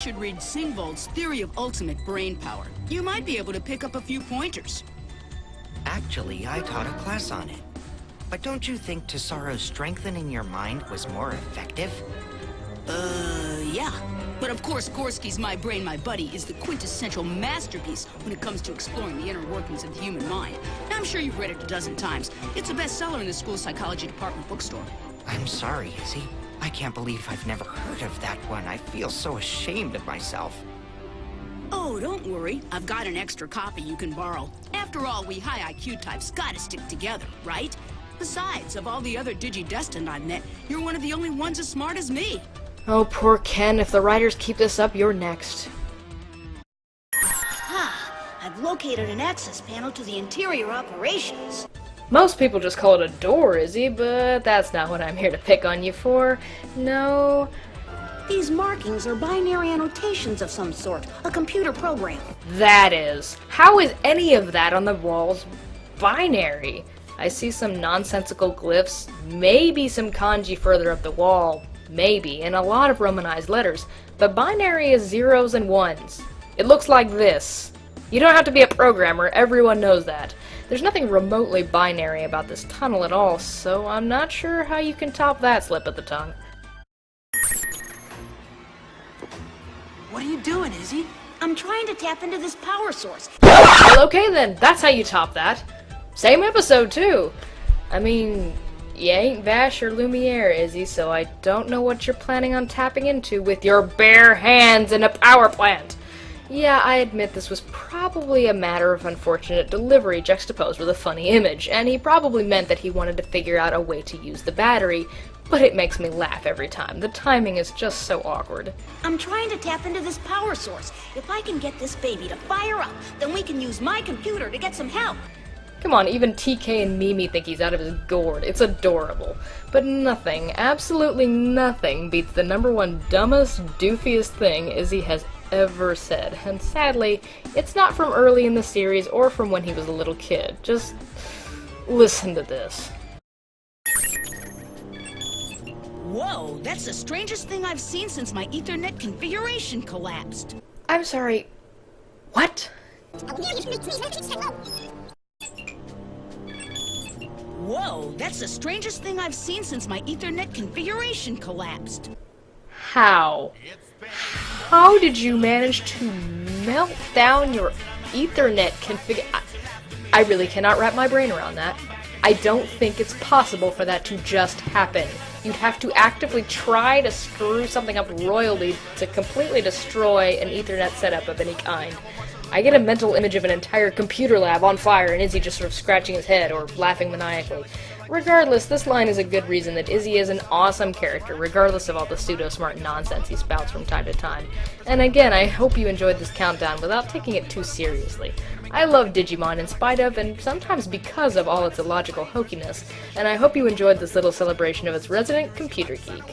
should read Singvold's Theory of Ultimate Brain Power. You might be able to pick up a few pointers. Actually, I taught a class on it. But don't you think Tesaro's strengthening your mind was more effective? Yeah. But of course, Gorski's My Brain, My Buddy is the quintessential masterpiece when it comes to exploring the inner workings of the human mind. I'm sure you've read it a dozen times. It's a bestseller in the school psychology department bookstore. I'm sorry, Izzy. I can't believe I've never heard of that one. I feel so ashamed of myself. Oh, don't worry. I've got an extra copy you can borrow. After all, we high IQ types gotta stick together, right? Besides, of all the other Digidestined I've met, you're one of the only ones as smart as me. Oh, poor Ken. If the writers keep this up, you're next. I've located an access panel to the interior operations. Most people just call it a door, Izzy, but that's not what I'm here to pick on you for. No. These markings are binary annotations of some sort, a computer program. That is. How is any of that on the walls binary? I see some nonsensical glyphs, maybe some kanji further up the wall, maybe, and a lot of romanized letters, but binary is zeros and ones. It looks like this. You don't have to be a programmer, everyone knows that. There's nothing remotely binary about this tunnel at all, so I'm not sure how you can top that slip of the tongue. What are you doing, Izzy? I'm trying to tap into this power source. Well, okay then, that's how you top that. Same episode, too. I mean, you ain't Vash or Lumiere, Izzy, so I don't know what you're planning on tapping into with your bare hands in a power plant. Yeah, I admit this was probably a matter of unfortunate delivery juxtaposed with a funny image, and he probably meant that he wanted to figure out a way to use the battery, but it makes me laugh every time. The timing is just so awkward. I'm trying to tap into this power source. If I can get this baby to fire up, then we can use my computer to get some help. Come on, even TK and Mimi think he's out of his gourd. It's adorable. But nothing, absolutely nothing, beats the #1 dumbest, doofiest thing Izzy has ever said. And sadly, it's not from early in the series or from when he was a little kid. Just listen to this. Whoa, that's the strangest thing I've seen since my Ethernet configuration collapsed. I'm sorry. What? Whoa, that's the strangest thing I've seen since my Ethernet configuration collapsed. How? How did you manage to melt down your Ethernet config? I really cannot wrap my brain around that. I don't think it's possible for that to just happen. You'd have to actively try to screw something up royally to completely destroy an Ethernet setup of any kind. I get a mental image of an entire computer lab on fire and Izzy just sort of scratching his head or laughing maniacally. Regardless, this line is a good reason that Izzy is an awesome character, regardless of all the pseudo-smart nonsense he spouts from time to time. And again, I hope you enjoyed this countdown without taking it too seriously. I love Digimon in spite of, and sometimes because of, all its illogical hokiness, and I hope you enjoyed this little celebration of its resident computer geek.